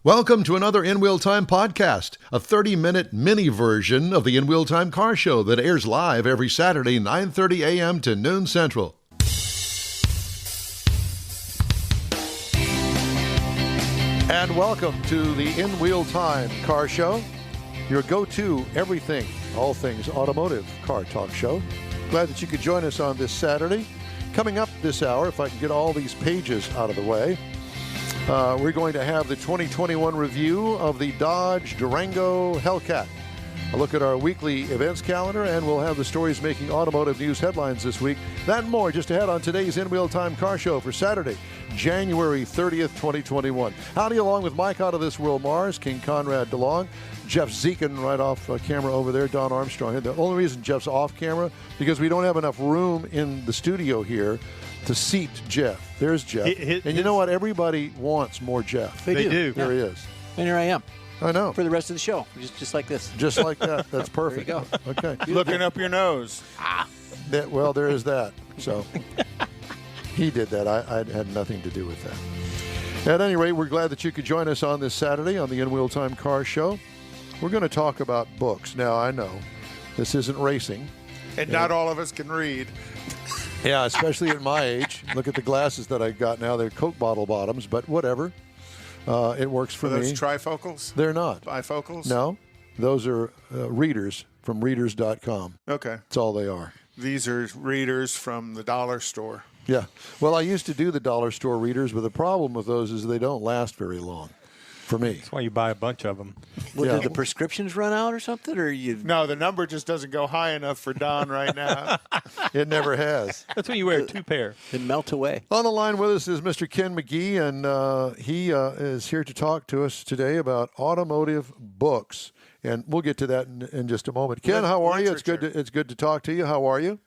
Welcome to another In Wheel Time podcast, a 30-minute mini version of the In Wheel Time Car Show that airs live every Saturday, 9:30 a.m. to noon Central. And welcome to the In Wheel Time Car Show, your go-to everything, all things automotive car talk show. Glad that you could join us on this Saturday. Coming up this hour, if I can get all these pages out of the way, we're going to have the 2021 review of the Dodge Durango Hellcat. A look at our weekly events calendar, and we'll have the stories making automotive news headlines this week. That and more just ahead on today's In Wheel Time Car Show for Saturday, January 30th, 2021. Howdy, along with Mike out of this world, Mars, King Conrad DeLong, Jeff Zekin right off camera over there, Don Armstrong. The only reason Jeff's off camera, because we don't have enough room in the studio here to seat Jeff. There's Jeff. And you know what? Everybody wants more Jeff. They do. There he is. And here I am. I know. For the rest of the show, just like this. Just like that. That's perfect. There you go. Okay. Looking up your nose. Well, there is that. So he did that. I had nothing to do with that. At any rate, we're glad that you could join us on this Saturday on the In Wheel Time Car Show. We're going to talk about books. Now, I know this isn't racing. And not all of us can read. Yeah, especially at my age. Look at the glasses that I got now. They're Coke bottle bottoms, but whatever. It works for me. Are those me. Trifocals? They're not. Bifocals? No. Those are readers from readers.com. Okay. That's all they are. These are readers from the dollar store. Yeah. Well, I used to do the dollar store readers, but the problem with those is they don't last very long for me. That's why you buy a bunch of them. Well, did the prescriptions run out or something? Or you? No, the number just doesn't go high enough for Don right now. It never has. That's when you wear two pair. It melt away. On the line with us is Mr. Ken McGee, and he is here to talk to us today about automotive books. And we'll get to that in just a moment. Ken, how are you? It's good to talk to you. How are you?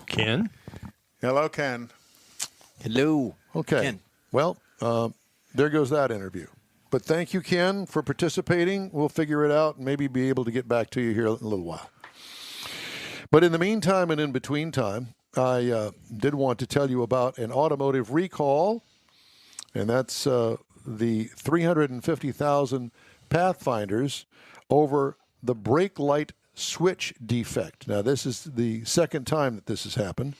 Ken? Hello, Ken. Hello. Okay. Ken. Well, there goes that interview. But thank you, Ken, for participating. We'll figure it out and maybe be able to get back to you here in a little while. But in the meantime and in between time, I did want to tell you about an automotive recall, and that's the 350,000 Pathfinders over the brake light switch defect. Now, this is the second time that this has happened.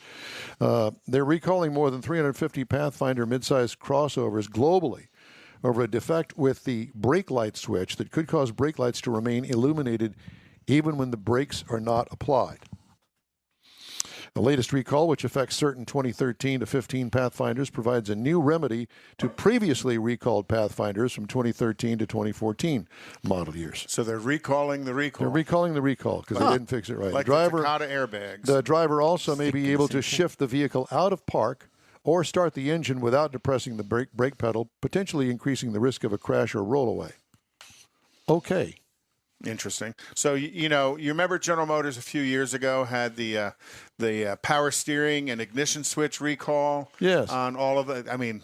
They're recalling more than 350 Pathfinder midsize crossovers globally over a defect with the brake light switch that could cause brake lights to remain illuminated even when the brakes are not applied. The latest recall, which affects certain 2013 to 15 Pathfinders, provides a new remedy to previously recalled Pathfinders from 2013 to 2014 model years. So they're recalling the recall. They're recalling the recall because they didn't fix it right. Like the driver, the Takata airbags. The driver also may be able to shift the vehicle out of park or start the engine without depressing the brake pedal, potentially increasing the risk of a crash or rollaway. Okay. Interesting. So, you remember General Motors a few years ago had the power steering and ignition switch recall? Yes. On all of it. I mean,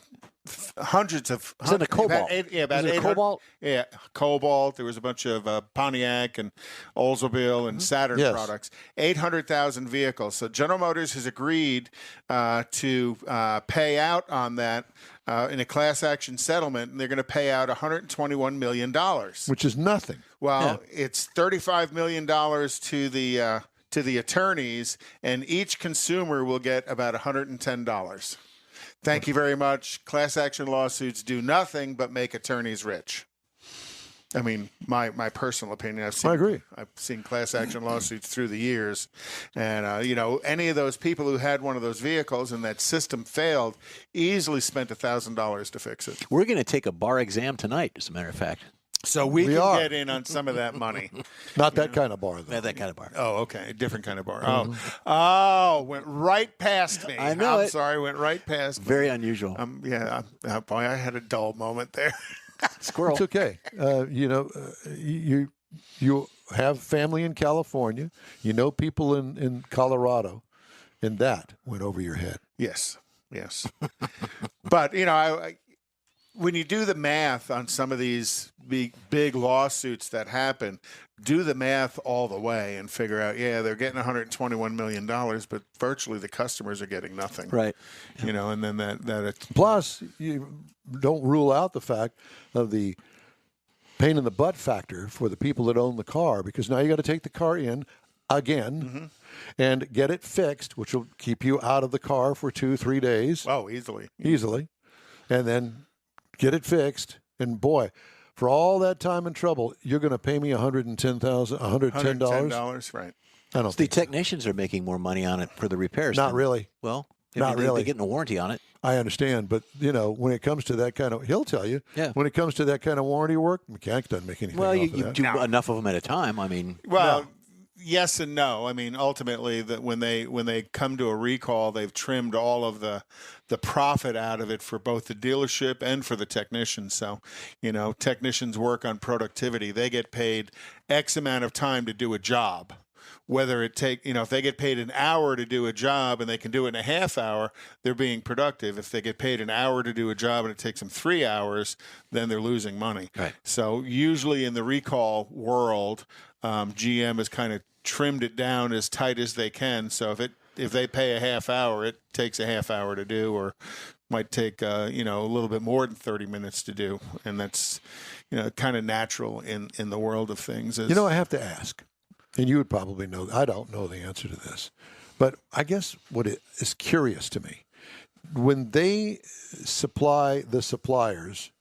hundreds of... Is it a Cobalt? About 800. Cobalt? Yeah, Cobalt. There was a bunch of Pontiac and Oldsmobile and Saturn products. 800,000 vehicles. So General Motors has agreed to pay out on that in a class action settlement, and they're going to pay out $121 million. Which is nothing. Well, it's $35 million to the attorneys, and each consumer will get about $110. Thank you very much. Class action lawsuits do nothing but make attorneys rich. I mean, my personal opinion. I agree. I've seen class action lawsuits through the years, and any of those people who had one of those vehicles and that system failed easily spent $1,000 to fix it. We're going to take a bar exam tonight, as a matter of fact. So we can get in on some of that money. Not that kind of bar, though. Not that kind of bar. Oh, okay. A different kind of bar. Oh, went right past me. I know I'm sorry, went right past me. Very unusual. Boy, I had a dull moment there. Squirrel. It's okay. You have family in California. You know people in Colorado, and that went over your head. Yes. But, when you do the math on some of these big lawsuits that happen, do the math all the way and figure out, they're getting $121 million, but virtually the customers are getting nothing. Right. And then that Plus, you don't rule out the fact of the pain in the butt factor for the people that own the car, because now you got to take the car in again and get it fixed, which will keep you out of the car for 2-3 days. Oh, easily. And then get it fixed. And boy, for all that time and trouble, you're going to pay me $110, $110, right. I don't The think so. technicians are making more money on it for the repairs. Not really. Well, Not really. They're getting a warranty on it. I understand, but when it comes to that kind of, he'll tell you. Yeah. When it comes to that kind of warranty work, mechanic doesn't make anything. Well, off you of that. do enough of them at a time. I mean, Well, yes and no. I mean, ultimately, when they come to a recall, they've trimmed all of the profit out of it for both the dealership and for the technicians. So, technicians work on productivity. They get paid X amount of time to do a job. Whether it if they get paid an hour to do a job and they can do it in a half hour, they're being productive. If they get paid an hour to do a job and it takes them 3 hours, then they're losing money. Right. So usually in the recall world, GM has kind of trimmed it down as tight as they can. So if they pay a half hour, it takes a half hour to do, or might take a little bit more than 30 minutes to do, and that's kind of natural in the world of things. I have to ask. And you would probably know. I don't know the answer to this. But I guess what it is curious to me, when they supply the suppliers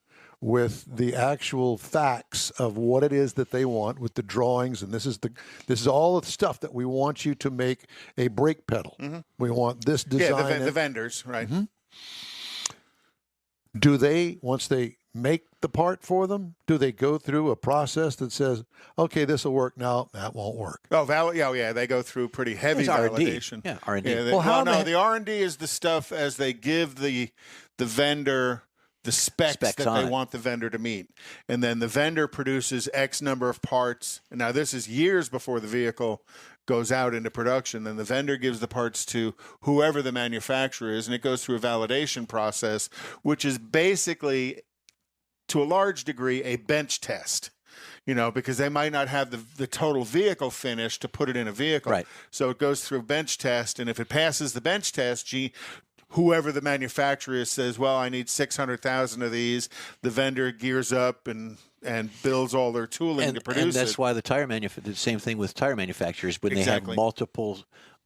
with the actual facts of what it is that they want, with the drawings, and this is all the stuff that we want you to make a brake pedal. We want this design. Yeah, the vendors, right. Do they, once they make the part for them, do they go through a process that says, okay, this will work now, that won't work? Oh, they go through pretty heavy It's R&D. validation. Yeah, R&D. Yeah, the R&D is the stuff as they give the vendor the specs that they want the vendor to meet. And then the vendor produces X number of parts. And now this is years before the vehicle goes out into production. Then the vendor gives the parts to whoever the manufacturer is, and it goes through a validation process, which is basically, to a large degree, a bench test. Because they might not have the total vehicle finished to put it in a vehicle. Right. So it goes through a bench test, and if it passes the bench test, whoever the manufacturer is says, well, I need 600,000 of these. The vendor gears up and builds all their tooling to produce it. And that's why the same thing with tire manufacturers, when they have multiple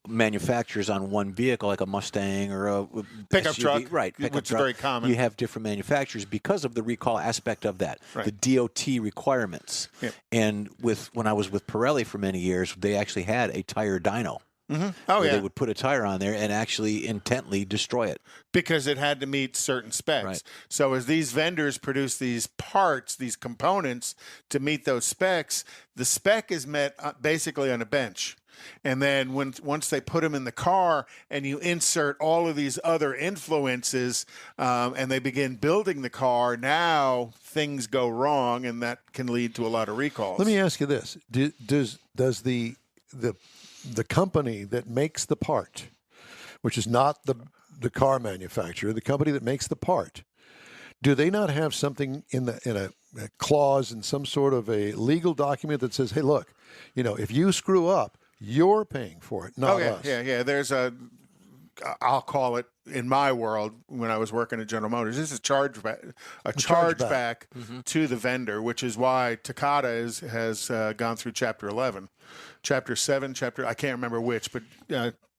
manufacturers on one vehicle, like a Mustang or a pickup SUV, truck, right? Which is very common. You have different manufacturers because of the recall aspect of that, the DOT requirements. Yeah. And when I was with Pirelli for many years, they actually had a tire dyno. Oh, yeah. They would put a tire on there and actually intently destroy it. Because it had to meet certain specs. Right. So as these vendors produce these parts, these components to meet those specs, the spec is met basically on a bench. And then once they put them in the car and you insert all of these other influences and they begin building the car, now things go wrong, and that can lead to a lot of recalls. Let me ask you this. Does the company that makes the part, which is not the car manufacturer, the company that makes the part, do they not have something in a clause in some sort of a legal document that says, hey, look, if you screw up, you're paying for it, not us? Yeah. There's I'll call it, in my world, when I was working at General Motors, this is a chargeback to the vendor, which is why Takata has gone through Chapter 11. Chapter 7, I can't remember which, but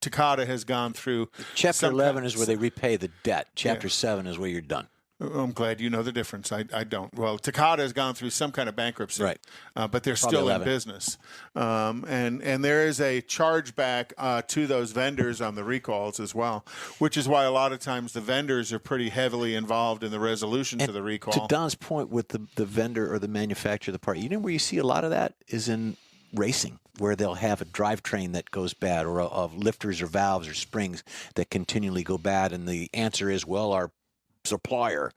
Takata has gone through. Chapter 11 is where they repay the debt. Chapter 7 is where you're done. I'm glad you know the difference. I don't. Well, Takata has gone through some kind of bankruptcy, right? But they're Probably still 11. in business, and there is a chargeback to those vendors on the recalls as well, which is why a lot of times the vendors are pretty heavily involved in the resolution to the recall. To Don's point with the vendor or the manufacturer of the part, where you see a lot of that is in racing, where they'll have a drivetrain that goes bad, or of lifters or valves or springs that continually go bad, and the answer is, well, our supplier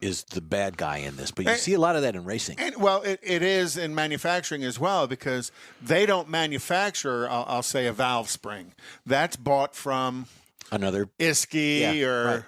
is the bad guy in this. But you see a lot of that in racing. And, well, it is in manufacturing as well, because they don't manufacture, I'll say, a valve spring. That's bought from Another Isky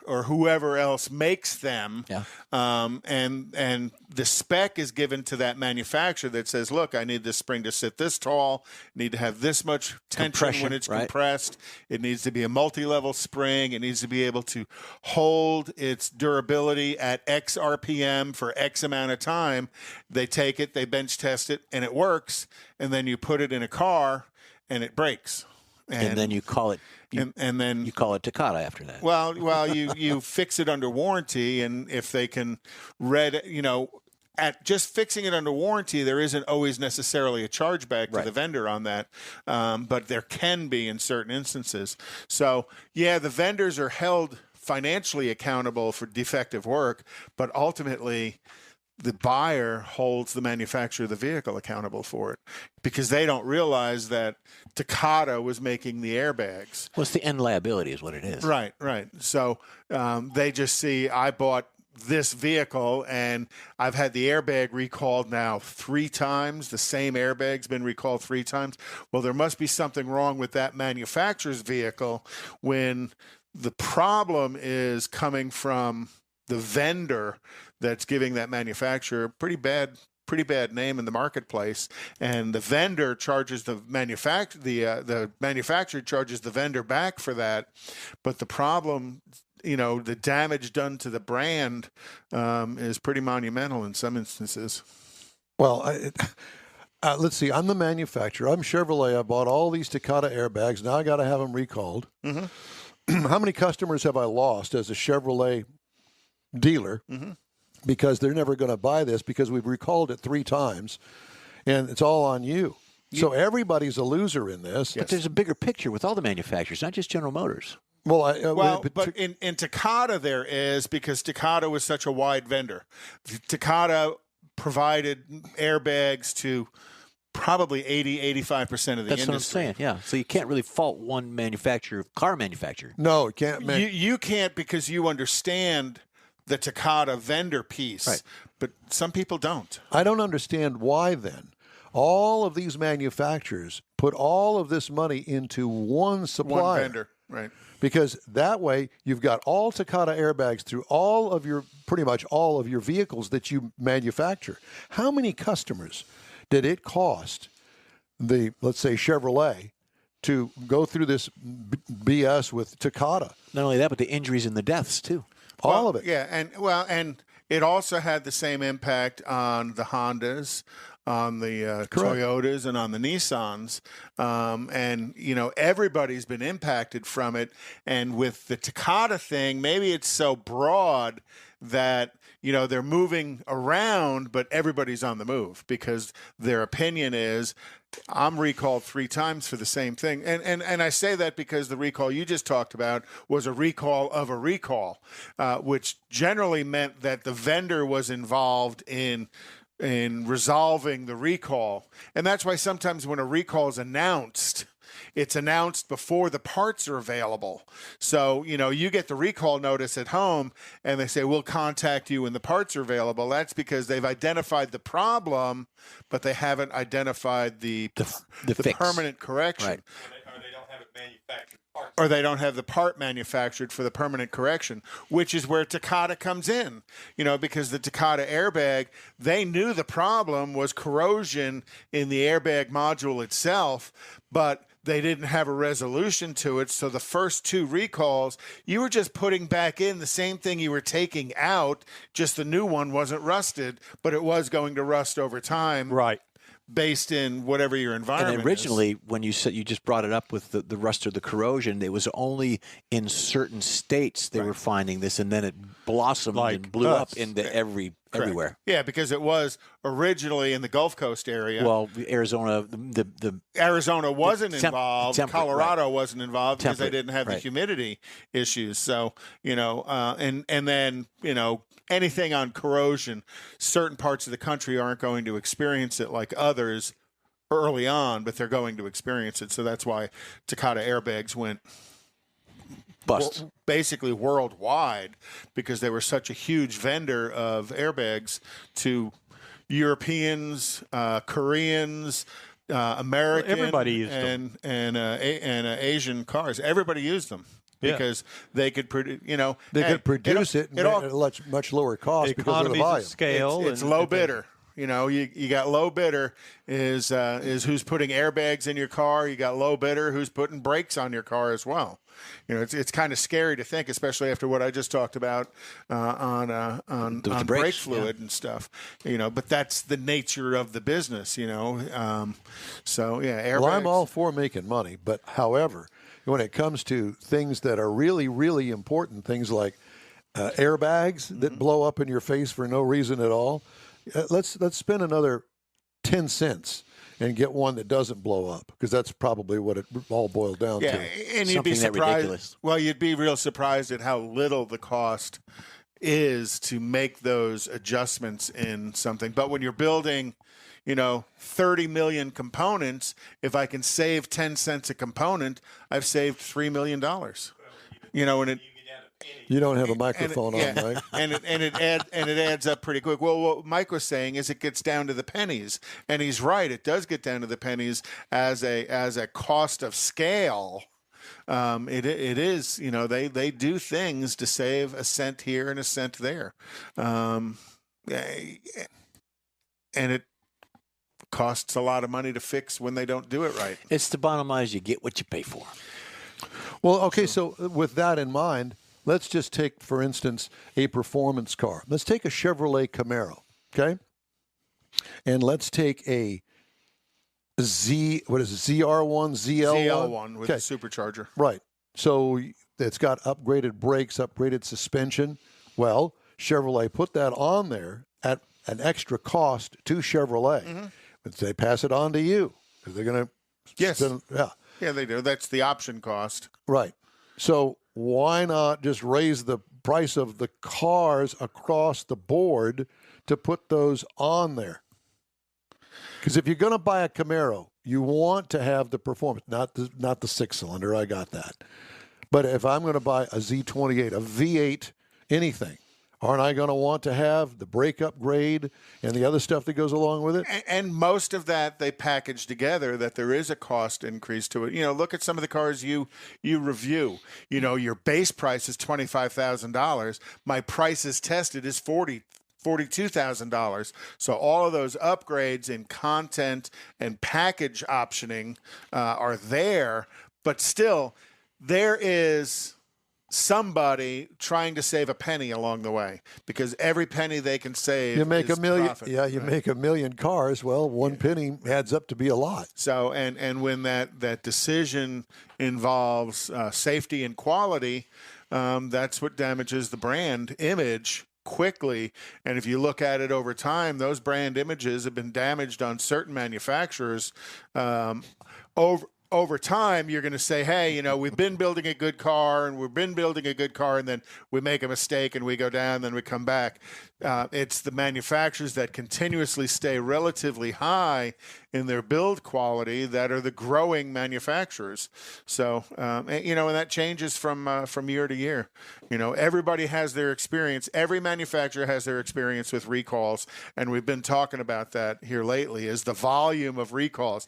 or whoever else makes them. Yeah. And the spec is given to that manufacturer that says, look, I need this spring to sit this tall, need to have this much tension when it's compressed. It needs to be a multi-level spring. It needs to be able to hold its durability at X RPM for X amount of time. They take it, they bench test it, and it works. And then you put it in a car and it breaks. And then you call it, and then you call it Takata after that. Well, you fix it under warranty, and if they can at just fixing it under warranty, there isn't always necessarily a chargeback to the vendor on that, but there can be in certain instances. So, yeah, the vendors are held financially accountable for defective work, but ultimately the buyer holds the manufacturer of the vehicle accountable for it because they don't realize that Takata was making the airbags. Well, it's the end liability is what it is. Right. So they just see, I bought this vehicle and I've had the airbag recalled now 3 times. The same airbag's been recalled 3 times. Well, there must be something wrong with that manufacturer's vehicle when the problem is coming from the vendor that's giving that manufacturer a pretty bad name in the marketplace, and the vendor charges the manufacturer charges the vendor back for that. But the problem, the damage done to the brand is pretty monumental in some instances. Well, let's see. I'm the manufacturer. I'm Chevrolet. I bought all these Takata airbags. Now I got to have them recalled. Mm-hmm. How many customers have I lost as a Chevrolet dealer? Mm-hmm. Because they're never going to buy this because we've recalled it 3 times, and it's all on you. So everybody's a loser in this. But there's a bigger picture with all the manufacturers, not just General Motors. Well, but in Takata there is, because Takata was such a wide vendor. Takata provided airbags to probably 80-85% of the industry. That's what I'm saying, yeah. So you can't really fault one car manufacturer. No, you can't. You can't, because you understand the Takata vendor piece, right. But some people don't. I don't understand why then all of these manufacturers put all of this money into one supplier. One vendor, right. Because that way you've got all Takata airbags through pretty much all of your vehicles that you manufacture. How many customers did it cost let's say Chevrolet to go through this BS with Takata? Not only that, but the injuries and the deaths too. All of it. Yeah, and it also had the same impact on the Hondas, on the Toyotas, and on the Nissans. And, everybody's been impacted from it. And with the Takata thing, maybe it's so broad that, they're moving around, but everybody's on the move because their opinion is, I'm recalled 3 times for the same thing. And I say that because the recall you just talked about was a recall of a recall, which generally meant that the vendor was involved in resolving the recall. And that's why sometimes when a recall is announced, it's announced before the parts are available. So, you get the recall notice at home and they say, we'll contact you when the parts are available. That's because they've identified the problem, but they haven't identified the permanent correction. Right. Or they don't have it manufactured. Or they don't have the part manufactured for the permanent correction, which is where Takata comes in. Because the Takata airbag, they knew the problem was corrosion in the airbag module itself, but they didn't have a resolution to it. So the first 2 recalls, you were just putting back in the same thing you were taking out, just the new one wasn't rusted, but it was going to rust over time. Right. Based in whatever your environment And originally, is. when you said you just brought it up with the rust or the corrosion, it was only in certain states they were finding this, and then it blossomed and blew up into everywhere. Yeah, because it was originally in the Gulf Coast area. Well, Arizona, Arizona wasn't involved. Colorado wasn't involved because they didn't have the right. humidity issues. So, and then, anything on corrosion, certain parts of the country aren't going to experience it like others early on, but they're going to experience it. So that's why Takata airbags went bust. Basically worldwide, because they were such a huge vendor of airbags to Europeans, Koreans, American, Everybody used them. and Asian cars. Everybody used them. because they could produce. They could produce it at a much lower cost because of the Economies volume. of scale. It's low bidder. You got low bidder is who's putting airbags in your car. You got low bidder who's putting brakes on your car as well. It's kind of scary to think, especially after what I just talked about on brakes, brake fluid and stuff. But that's the nature of the business. Airbags. Well, I'm all for making money, but however, when it comes to things that are really, really important, things like airbags that blow up in your face for no reason at all. Let's spend another 10 cents and get one that doesn't blow up, because that's probably what it all boils down to. And you'd be surprised. Well, you'd be real surprised at how little the cost is to make those adjustments in something. But when you're building, 30 million components, if I can save 10 cents a component, I've saved $3 million. You don't have a microphone on, right? And it adds up pretty quick. Well, what Mike was saying is it gets down to the pennies, and he's right. It does get down to the pennies as a cost of scale. It is, they do things to save a cent here and a cent there, and it costs a lot of money to fix when they don't do it right. It's the bottom line is you get what you pay for. Well, okay, so with that in mind, let's just take, for instance, a performance car. Let's take a Chevrolet Camaro, okay? And let's take a ZR1, ZL1? ZL1 with a supercharger. Right. So it's got upgraded brakes, upgraded suspension. Well, Chevrolet put that on there at an extra cost to Chevrolet. But they pass it on to you because they're going to spend, Yeah, they do. That's the option cost. Right. So why not just raise the price of the cars across the board to put those on there? Because if you're going to buy a Camaro, you want to have the performance, not the six-cylinder. I got that. But if I'm going to buy a Z28, a V8, anything, aren't I going to want to have the brake upgrade and the other stuff that goes along with it? And most of that they package together, that there is a cost increase to it. Look at some of the cars you review. Your base price is $25,000. My price is tested is $42,000. So all of those upgrades in content and package optioning are there, but still there is somebody trying to save a penny along the way, because every penny they can save, you make is a million. profit. Yeah, you make a million cars. Well, one penny adds up to be a lot. So, and when that decision involves safety and quality, that's what damages the brand image quickly. And if you look at it over time, those brand images have been damaged on certain manufacturers over time. You're going to say, hey, we've been building a good car, and then we make a mistake and we go down, then we come back. It's the manufacturers that continuously stay relatively high in their build quality that are the growing manufacturers. So, and that changes from year to year. Everybody has their experience. Every manufacturer has their experience with recalls, and we've been talking about that here lately, is the volume of recalls.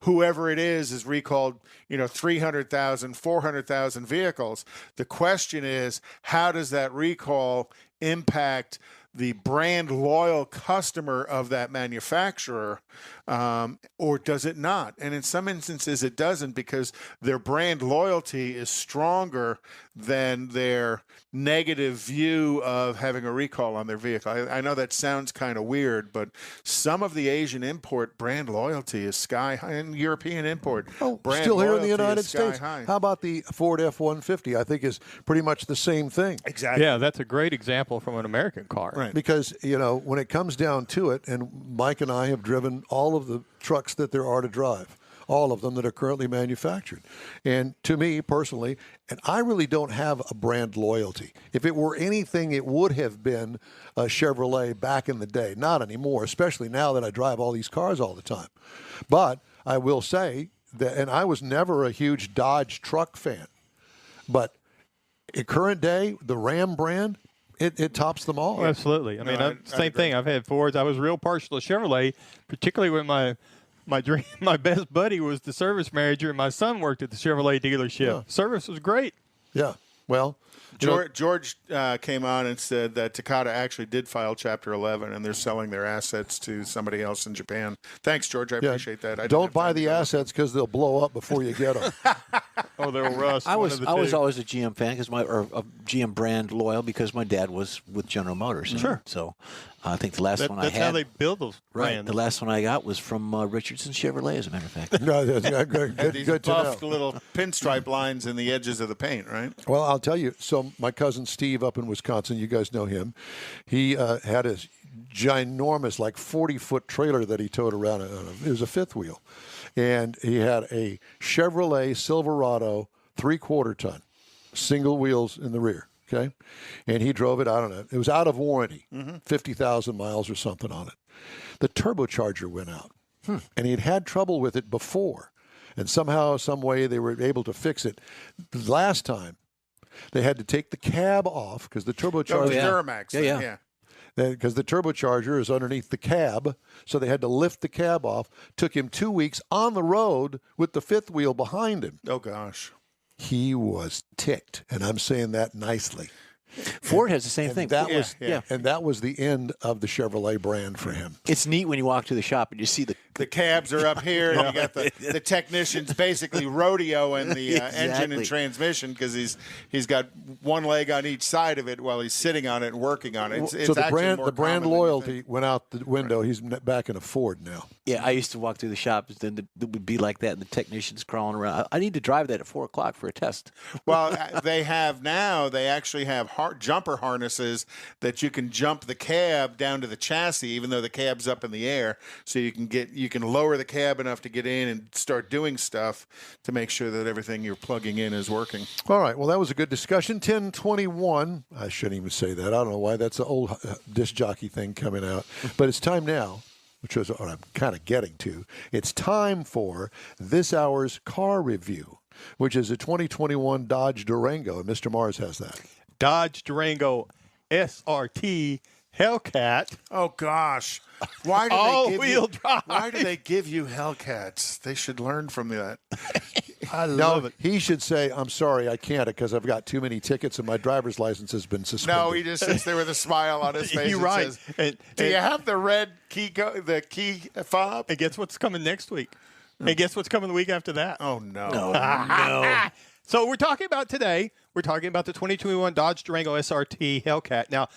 Whoever it is recalled, 300,000, 400,000 vehicles. The question is, how does that recall impact the brand loyal customer of that manufacturer, or does it not? And in some instances it doesn't, because their brand loyalty is stronger than their negative view of having a recall on their vehicle. I know that sounds kind of weird, but some of the Asian import brand loyalty is sky high, and European import brand still here in the loyalty United is sky States. high. How about the Ford F-150? I think is pretty much the same thing. Exactly. Yeah, that's a great example from an American car. Right. Because, when it comes down to it, and Mike and I have driven all of the trucks that there are to drive, all of them that are currently manufactured. And to me personally, and I really don't have a brand loyalty. If it were anything, it would have been a Chevrolet back in the day. Not anymore, especially now that I drive all these cars all the time. But I will say that, and I was never a huge Dodge truck fan, but in current day, the Ram brand, it tops them all. Oh, absolutely. I mean, same thing. I've had Fords. I was real partial to Chevrolet, particularly when my best buddy was the service manager, and my son worked at the Chevrolet dealership. Yeah. Service was great. Yeah. Well, George came on and said that Takata actually did file Chapter 11, and they're selling their assets to somebody else in Japan. Thanks, George. I appreciate that. I don't buy the assets because they'll blow up before you get them. Oh, they'll rust. I was one of the two. always a GM fan or a GM brand loyal because my dad was with General Motors. Sure. So I think the last one I had. That's how they build those Right. brands. The last one I got was from Richardson Chevrolet, as a matter of fact. No, good, These good to know. buffed little pinstripe lines in the edges of the paint, right? Well, I'll tell you. So my cousin Steve up in Wisconsin, you guys know him. He had a ginormous, like 40-foot trailer that he towed around. It was a fifth wheel. And he had a Chevrolet Silverado 3/4 ton, single wheels in the rear. Okay. And he drove it, I don't know. It was out of warranty, 50,000 miles or something on it. The turbocharger went out. And he'd had trouble with it before. And somehow, some way, they were able to fix it. Last time, they had to take the cab off because the turbocharger. Duramax. Yeah. Because the turbocharger is underneath the cab, so they had to lift the cab off. Took him 2 weeks on the road with the fifth wheel behind him. Oh, gosh. He was ticked, and I'm saying that nicely. Ford has the same thing. And that was the end of the Chevrolet brand for him. It's neat when you walk to the shop and you see The cabs are up here, and you got the technicians basically rodeoing the engine and transmission because he's got one leg on each side of it while he's sitting on it and working on it. It's so the actually more brand common than you loyalty think. went out the window. He's back in a Ford now. Yeah, I used to walk through the shop, then it would be like that, and the technicians crawling around. I need to drive that at 4 o'clock for a test. Well, they actually have jumper harnesses that you can jump the cab down to the chassis, even though the cab's up in the air. So you can lower the cab enough to get in and start doing stuff to make sure that everything you're plugging in is working. All right. Well, that was a good discussion. 10:21. I shouldn't even say that. I don't know why. That's the old disc jockey thing coming out. But it's time now, which is what I'm kind of getting to. It's time for this hour's car review, which is a 2021 Dodge Durango. And Mr. Mars has that. Dodge Durango SRT Hellcat. Oh gosh, why do All-wheel drive. Why do they give you Hellcats? They should learn from that. I love it. He should say, "I'm sorry, I can't because I've got too many tickets and my driver's license has been suspended." No, he just sits there with a smile on his face. You're and right. Says, do you have the red key fob? And guess what's coming next week? And guess what's coming the week after that? Oh no. No. So we're talking about today. We're talking about the 2021 Dodge Durango SRT Hellcat. Now,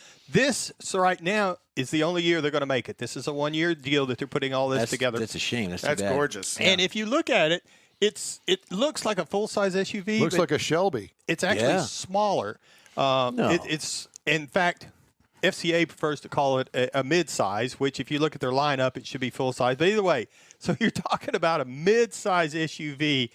so right now is the only year they're going to make it. This is a one-year deal that they're putting all this together. That's a shame. That's too That's bad. gorgeous. And if you look at it, it looks like a full-size SUV. Looks but like a Shelby. it's actually Yeah. smaller. No. It's in fact, FCA prefers to call it a mid-size, which if you look at their lineup, it should be full-size. But either way, so you're talking about a mid-size SUV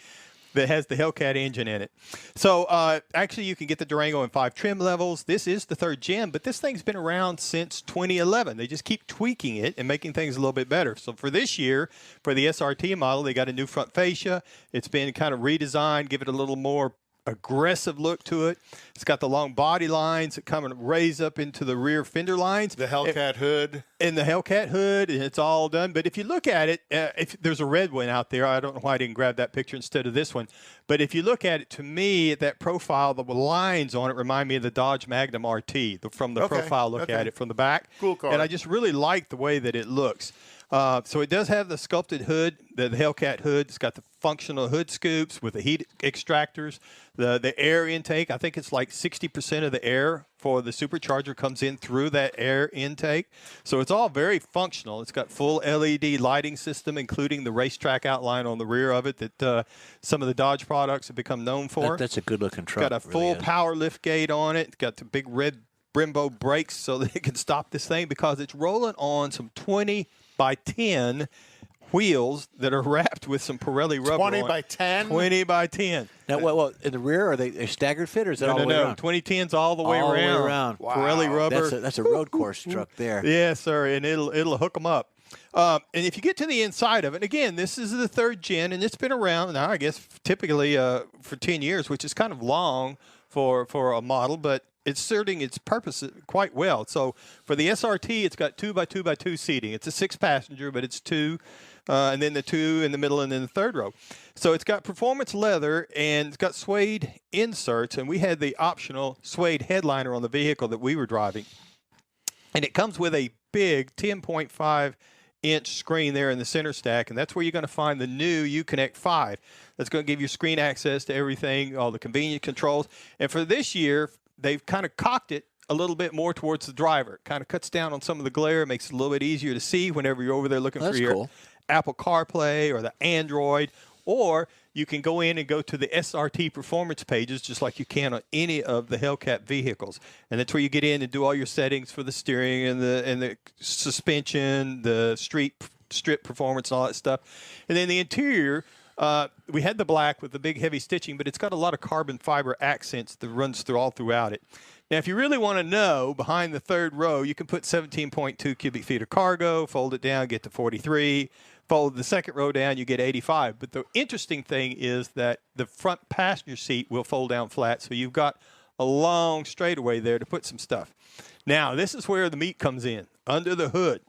that has the Hellcat engine in it. So actually, you can get the Durango in 5 trim levels. This is the 3rd gen, but this thing's been around since 2011. They just keep tweaking it and making things a little bit better. So for this year, for the SRT model, they got a new front fascia. It's been kind of redesigned, give it a little more aggressive look to it. It's got the long body lines that come and raise up into the rear fender lines. The Hellcat hood. And the Hellcat hood, and it's all done. But if you look at it, if there's a red one out there, I don't know why I didn't grab that picture instead of this one. But if you look at it, to me, that profile, the lines on it remind me of the Dodge Magnum RT from the profile look at it from the back. Cool car. And I just really like the way that it looks. So it does have the sculpted hood, the Hellcat hood. It's got the functional hood scoops with the heat extractors, the air intake. I think it's like 60% of the air for the supercharger comes in through that air intake. So it's all very functional. It's got full LED lighting system, including the racetrack outline on the rear of it that some of the Dodge products have become known for. That's a good-looking truck. Got a full power lift gate on it. It's got the big red Brembo brakes so that it can stop this thing because it's rolling on some 20 by 10 wheels that are wrapped with some Pirelli rubber 20 on by it. 10? 20 by 10. Now, well, in the rear, are they staggered fit, or is that all the way around? 2010's all the way All the way around. around. Wow. Pirelli rubber. That's a road course truck there. Yes, sir, and it'll hook them up. And if you get to the inside of it, again, this is the 3rd gen, and it's been around now, I guess, typically for 10 years, which is kind of long for a model, but it's serving its purpose quite well. So for the SRT, it's got 2x2x2 seating. It's a 6-passenger, but it's 2, and then the 2 in the middle, and then the third row. So it's got performance leather, and it's got suede inserts, and we had the optional suede headliner on the vehicle that we were driving. And it comes with a big 10.5-inch screen there in the center stack, and that's where you're going to find the new Uconnect 5. That's going to give you screen access to everything, all the convenient controls. And for this year, they've kind of cocked it a little bit more towards the driver. It kind of cuts down on some of the glare, makes it a little bit easier to see whenever you're over there looking for your Apple CarPlay or the Android. Or you can go in and go to the SRT performance pages just like you can on any of the Hellcat vehicles. And that's where you get in and do all your settings for the steering and the suspension, the strip performance and all that stuff. And then the interior, we had the black with the big heavy stitching, but it's got a lot of carbon fiber accents that runs throughout it. Now, if you really want to know, behind the third row, you can put 17.2 cubic feet of cargo, fold it down, get to 43. Fold the second row down, you get 85. But the interesting thing is that the front passenger seat will fold down flat, so you've got a long straightaway there to put some stuff. Now, this is where the meat comes in. Under the hood,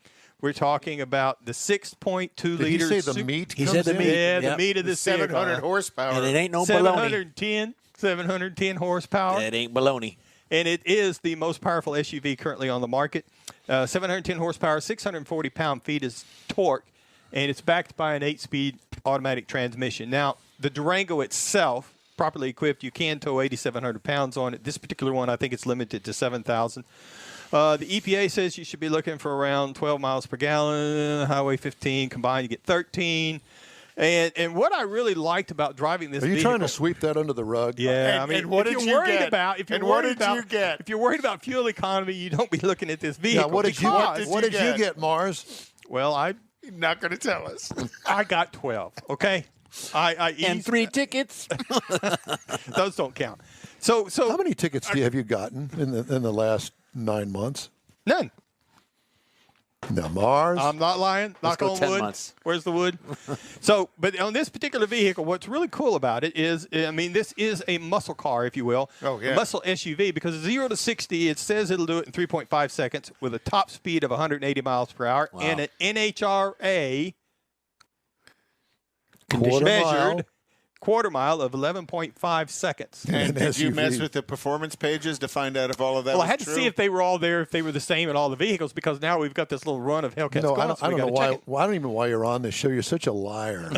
we're talking about the 6.2 Did liters. he say the meat He comes said the in? meat. Yeah, Yep. the meat of this 700 vehicle. horsepower. And it ain't no baloney. 710 horsepower. It ain't baloney. And it is the most powerful SUV currently on the market. 710 horsepower, 640 pound-feet is torque, and it's backed by an 8-speed automatic transmission. Now, the Durango itself, properly equipped, you can tow 8,700 pounds on it. This particular one, I think it's limited to 7,000. The EPA says you should be looking for around 12 miles per gallon. Highway 15 combined, you get 13. And what I really liked about driving this Are you vehicle, trying to sweep that under the rug? yeah, And what did you get? If you're worried about fuel economy, you don't be looking at this vehicle. Yeah, what did you get? get, Mars? Well, You're not going to tell us. I got 12. Okay, And 3 tickets. those don't count. So How many tickets have you gotten in the last 9 months? none. Now, Mars. I'm not lying. Let's Knock go on 10 wood. months. Where's the wood? But on this particular vehicle, what's really cool about it is, I mean, this is a muscle car, if you will. Oh, yeah. A muscle SUV, because 0 to 60, it says it'll do it in 3.5 seconds with a top speed of 180 miles per hour and an NHRA measured quarter mile of 11.5 seconds. And did you SUV. mess with the performance pages to find out if all of that Well, was I had to true? see if they were all there, if they were the same in all the vehicles, because now we've got this little run of Hellcats. No, I going, so don't we know gotta why. check it. Well, I don't even know why you're on this show. You're such a liar.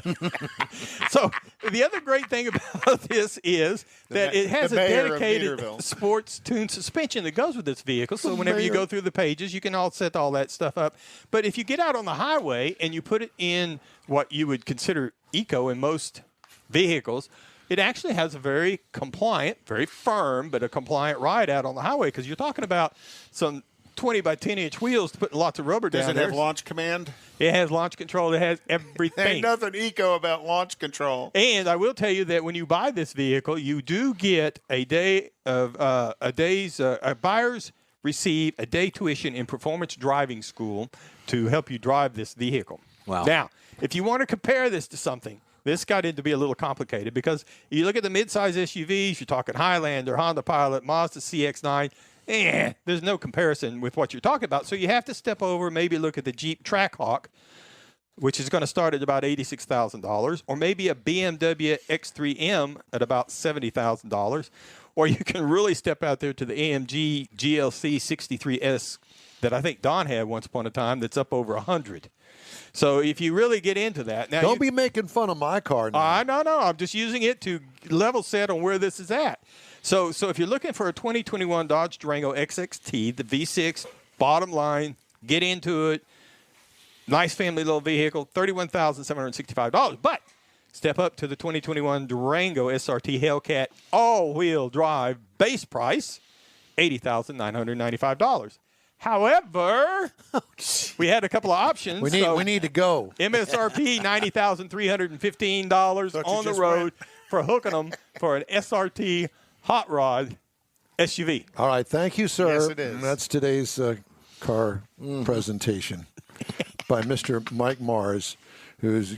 So the other great thing about this is that it has the a mayor of dedicated Meaderville. sports tuned suspension that goes with this vehicle. So whenever you go through the pages, you can all set all that stuff up. But if you get out on the highway and you put it in what you would consider eco in most vehicles, it actually has a very compliant, very firm, but a compliant ride out on the highway, because you're talking about some 20 by 10 inch wheels to put lots of rubber Does down it there. have launch command? It has launch control. It has everything. Ain't nothing eco about launch control. And I will tell you that when you buy this vehicle, you do get a day of buyers receive a day tuition in performance driving school to help you drive this vehicle. Wow. Now, if you want to compare this to something, this got into be a little complicated, because you look at the midsize SUVs, you're talking Highlander, Honda Pilot, Mazda CX-9, there's no comparison with what you're talking about. So you have to step over, maybe look at the Jeep Trackhawk, which is going to start at about $86,000, or maybe a BMW X3M at about $70,000, or you can really step out there to the AMG GLC 63S that I think Don had once upon a time, that's up over 100. So if you really get into that, now Don't be making fun of my car now. no. I'm just using it to level set on where this is at. So if you're looking for a 2021 Dodge Durango XXT, the V6, bottom line, get into it. Nice family little vehicle, $31,765. But step up to the 2021 Durango SRT Hellcat all-wheel drive base price, $80,995. However, we had a couple of options. We need to go. MSRP $90,315 on the just road for hooking them for an SRT hot rod SUV. All right. Thank you, sir. Yes, it is. And that's today's car presentation by Mr. Mike Mars, who's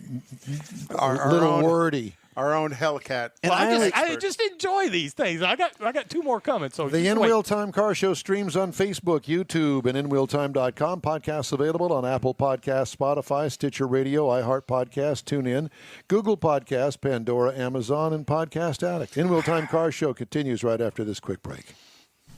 a little wordy. our own Hellcat. And I just enjoy these things. I got 2 more coming. So The just In wait. Wheel Time Car Show streams on Facebook, YouTube, and InWheelTime.com. Podcasts available on Apple Podcasts, Spotify, Stitcher Radio, iHeart Podcast, TuneIn, Google Podcasts, Pandora, Amazon, and Podcast Addict. In Wheel Time Car Show continues right after this quick break.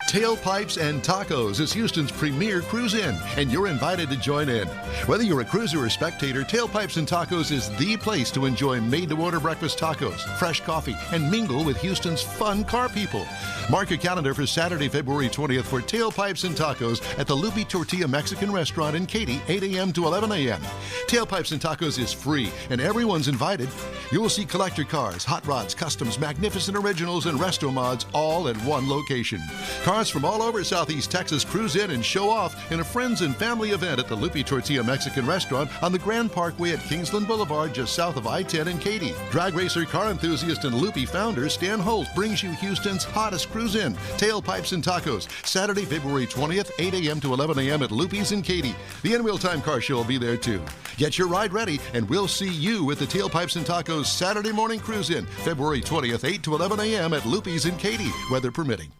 Tailpipes and Tacos is Houston's premier cruise-in, and you're invited to join in. Whether you're a cruiser or spectator, Tailpipes and Tacos is the place to enjoy made-to-order breakfast tacos, fresh coffee, and mingle with Houston's fun car people. Mark your calendar for Saturday, February 20th for Tailpipes and Tacos at the Lupi Tortilla Mexican Restaurant in Katy, 8 a.m. to 11 a.m. Tailpipes and Tacos is free, and everyone's invited. You will see collector cars, hot rods, customs, magnificent originals, and resto mods all at one location. Cars from all over Southeast Texas cruise in and show off in a friends and family event at the Lupi Tortilla Mexican Restaurant on the Grand Parkway at Kingsland Boulevard, just south of I-10 in Katy. Drag racer, car enthusiast, and Lupi founder Stan Holt brings you Houston's hottest cruise-in, Tailpipes and Tacos, Saturday, February 20th, 8 a.m. to 11 a.m. at Lupi's in Katy. The In Wheel Time Car Show will be there too. Get your ride ready, and we'll see you at the Tailpipes and Tacos Saturday morning cruise-in, February 20th, 8 to 11 a.m. at Lupi's in Katy, weather permitting.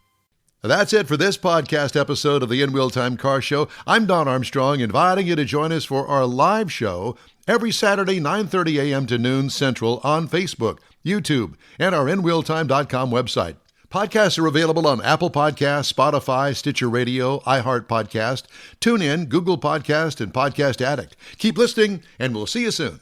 That's it for this podcast episode of the In Wheel Time Car Show. I'm Don Armstrong, inviting you to join us for our live show every Saturday, 9:30 a.m. to noon Central on Facebook, YouTube, and our InWheelTime.com website. Podcasts are available on Apple Podcasts, Spotify, Stitcher Radio, iHeart Podcast, TuneIn, Google Podcast, and Podcast Addict. Keep listening, and we'll see you soon.